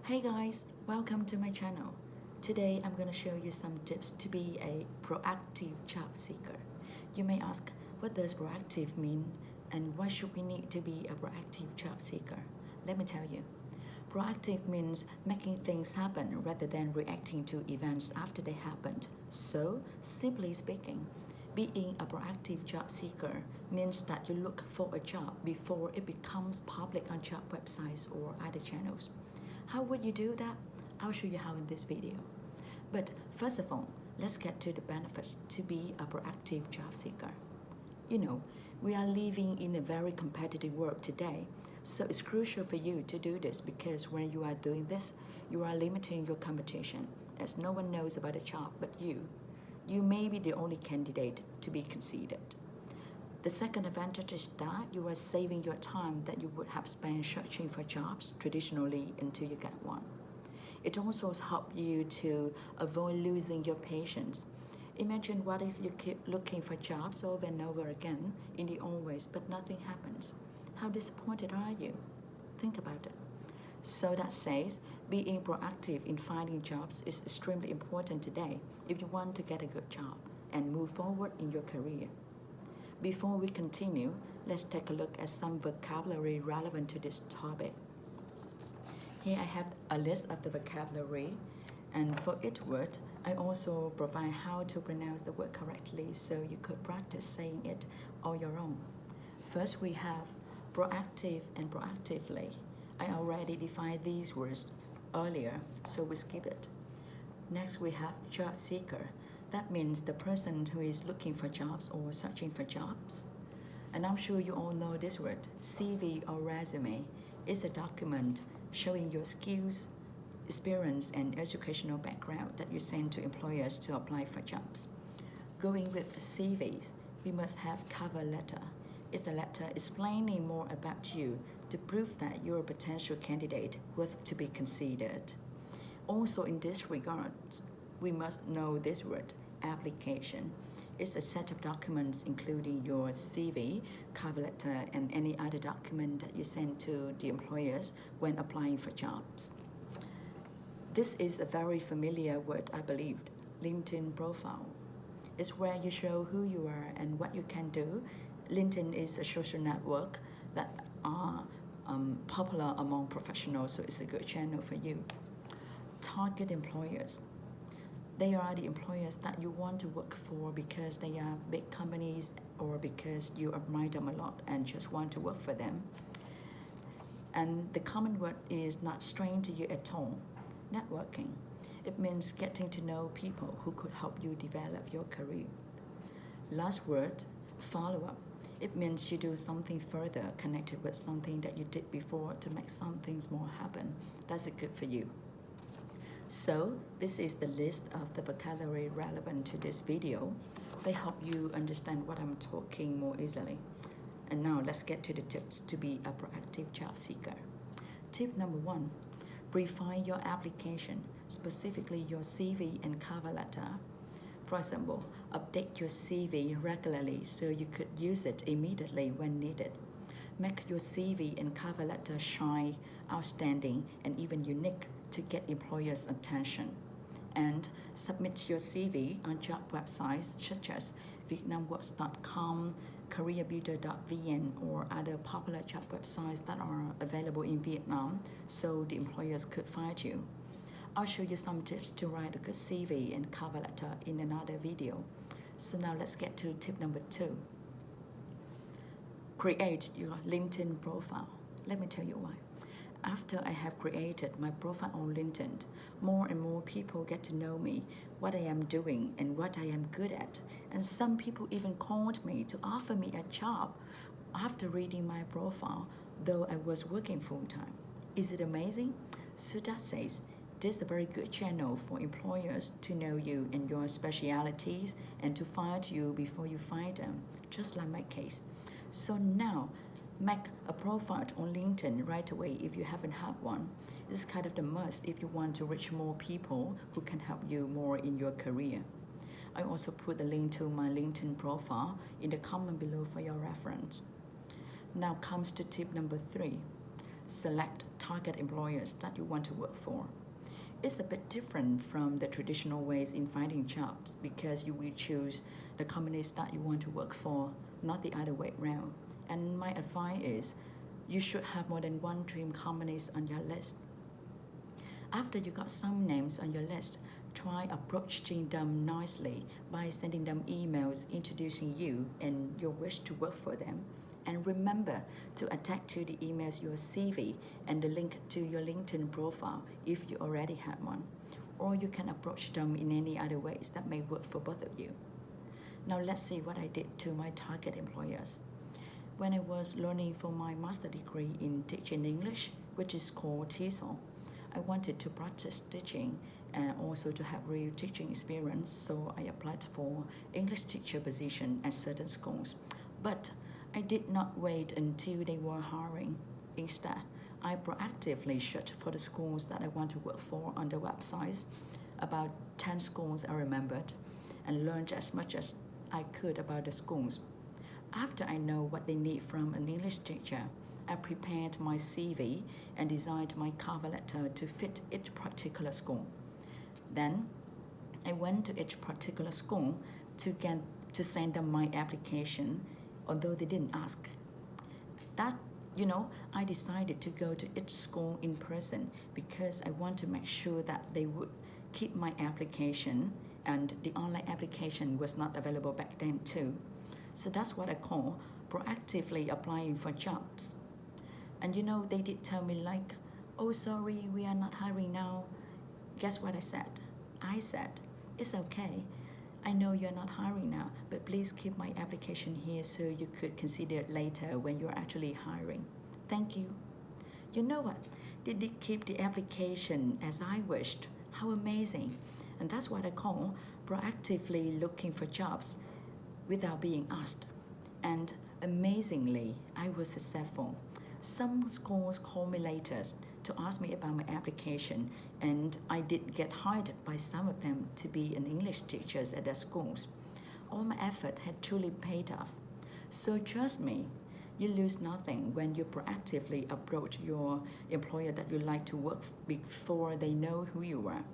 Hey guys, welcome to my channel. Today I'm going to show you some tips to be a proactive job seeker. You may ask, what does proactive mean and why should we need to be a proactive job seeker? Let me tell you. Proactive means making things happen rather than reacting to events after they happened. So, simply speaking, being a proactive job seeker means that you look for a job before it becomes public on job websites or other channels. How would you do that? I'll show you how in this video. But first of all, let's get to the benefits to be a proactive job seeker. You know, we are living in a very competitive world today, so it's crucial for you to do this because when you are doing this, you are limiting your competition as no one knows about a job but you. You may be the only candidate to be considered. The second advantage is that you are saving your time that you would have spent searching for jobs traditionally until you get one. It also helps you to avoid losing your patience. Imagine what if you keep looking for jobs over and over again in the old ways but nothing happens. How disappointed are you? Think about it. So that says being proactive in finding jobs is extremely important today if you want to get a good job and move forward in your career. Before we continue, let's take a look at some vocabulary relevant to this topic. Here I have a list of the vocabulary, and for each word, I also provide how to pronounce the word correctly so you could practice saying it on your own. First, we have proactive and proactively. I already defined these words earlier, so we skip it. Next, we have job seeker. That means the person who is looking for jobs or searching for jobs. And I'm sure you all know this word, CV or resume. It's a document showing your skills, experience, and educational background that you send to employers to apply for jobs. Going with CVs, we must have cover letter. It's a letter explaining more about you to prove that you're a potential candidate worth to be considered. Also in this regard, we must know this word, application. It's a set of documents including your CV, cover letter, and any other document that you send to the employers when applying for jobs. This is a very familiar word, I believe, LinkedIn profile. It's where you show who you are and what you can do. LinkedIn is a social network that are popular among professionals, so it's a good channel for you. Target employers. They are the employers that you want to work for because they are big companies or because you admire them a lot and just want to work for them. And the common word is not strange to you at all, networking. It means getting to know people who could help you develop your career. Last word, follow-up. It means you do something further connected with something that you did before to make some things more happen. That's good for you. So this is the list of the vocabulary relevant to this video. They help you understand what I'm talking more easily. And now let's get to the tips to be a proactive job seeker. Tip number 1, refine your application, specifically your CV and cover letter. For example, update your CV regularly so you could use it immediately when needed. Make your CV and cover letter shine, outstanding, and even unique to get employers' attention. And submit your CV on job websites such as vietnamworks.com, careerbuilder.vn, or other popular job websites that are available in Vietnam so the employers could find you. I'll show you some tips to write a good CV and cover letter in another video. So now let's get to tip number 2. Create your LinkedIn profile. Let me tell you why. After I have created my profile on LinkedIn, more and more people get to know me, what I am doing and what I am good at. And some people even called me to offer me a job after reading my profile, though I was working full-time. Is it amazing? So that says, this is a very good channel for employers to know you and your specialities and to find you before you find them, just like my case. So now, make a profile on LinkedIn right away if you haven't had one. It's kind of the must if you want to reach more people who can help you more in your career. I also put the link to my LinkedIn profile in the comment below for your reference. Now comes to tip number 3. select target employers that you want to work for. It's a bit different from the traditional ways in finding jobs because you will choose the companies that you want to work for, not the other way around. And my advice is you should have more than one dream companies on your list. After you got some names on your list, try approaching them nicely by sending them emails introducing you and your wish to work for them. And remember to attach to the emails your CV and the link to your LinkedIn profile if you already have one. Or you can approach them in any other ways that may work for both of you. Now let's see what I did to my target employers. When I was learning for my master degree in teaching English, which is called TESOL, I wanted to practice teaching and also to have real teaching experience, so I applied for English teacher position at certain schools. But I did not wait until they were hiring. Instead, I proactively searched for the schools that I want to work for on the websites, about 10 schools I remembered, and learned as much as I could about the schools. After I know what they need from an English teacher, I prepared my CV and designed my cover letter to fit each particular school. Then, I went to each particular school to send them my application, although they didn't ask. I decided to go to each school in person because I want to make sure that they would keep my application, and the online application was not available back then too. So that's what I call proactively applying for jobs. And they did tell me like, oh sorry, we are not hiring now. Guess what I said? I said, it's okay. I know you're not hiring now, but please keep my application here so you could consider it later when you're actually hiring. Thank you. You know what? They did keep the application as I wished. How amazing. And that's what I call proactively looking for jobs without being asked. And amazingly, I was successful. Some schools called me later to ask me about my application, and I did get hired by some of them to be an English teacher at their schools. All my effort had truly paid off. So trust me, you lose nothing when you proactively approach your employer that you like to work before they know who you are.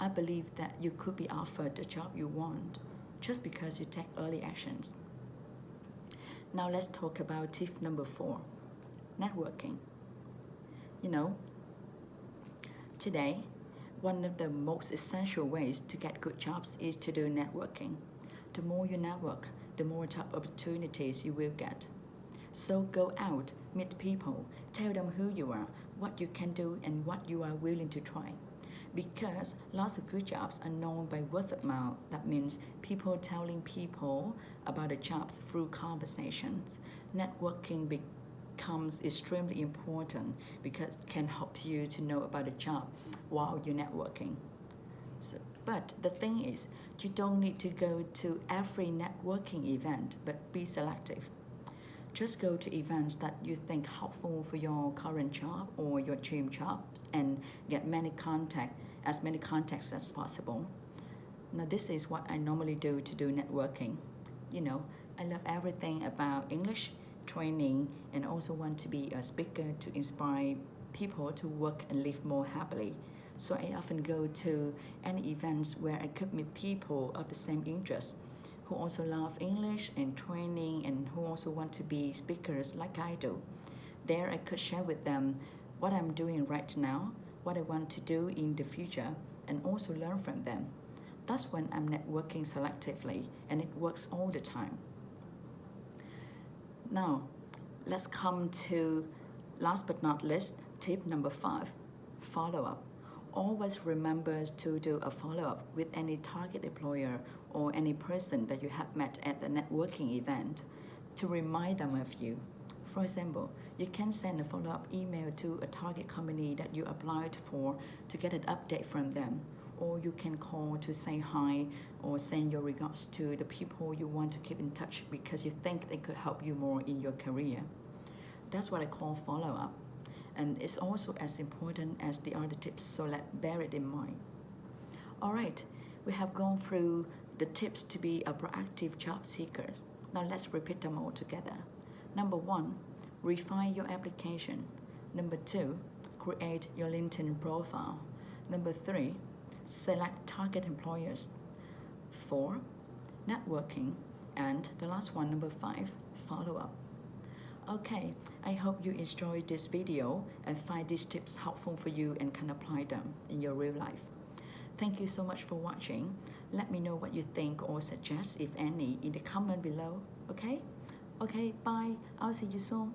I believe that you could be offered the job you want just because you take early actions. Now let's talk about tip number 4, networking. Today, one of the most essential ways to get good jobs is to do networking. The more you network, the more job opportunities you will get. So go out, meet people, tell them who you are, what you can do, and what you are willing to try. Because lots of good jobs are known by word of mouth. That means people telling people about the jobs through conversations. Networking becomes extremely important because it can help you to know about a job while you're networking. But the thing is, you don't need to go to every networking event, but be selective. Just go to events that you think helpful for your current job or your dream job and get as many contacts as possible. Now this is what I normally do to do networking. I love everything about English, training, and also want to be a speaker to inspire people to work and live more happily. So I often go to any events where I could meet people of the same interest who also love English and training and who also want to be speakers like I do. There I could share with them what I'm doing right now, what I want to do in the future, and also learn from them. That's when I'm networking selectively, and it works all the time. Now, let's come to, last but not least, tip number 5, follow-up. Always remember to do a follow-up with any target employer or any person that you have met at a networking event to remind them of you. For example, you can send a follow-up email to a target company that you applied for to get an update from them, or you can call to say hi or send your regards to the people you want to keep in touch because you think they could help you more in your career. That's what I call follow-up. And it's also as important as the other tips, so let's bear it in mind. All right, we have gone through the tips to be a proactive job seeker. Now let's repeat them all together. Number 1, refine your application. Number 2, create your LinkedIn profile. Number 3, select target employers. 4, networking. And the last one, number 5, follow up. Okay, I hope you enjoyed this video and find these tips helpful for you and can apply them in your real life. Thank you so much for watching. Let me know what you think or suggest, if any, in the comment below. Okay? Okay, bye. I'll see you soon.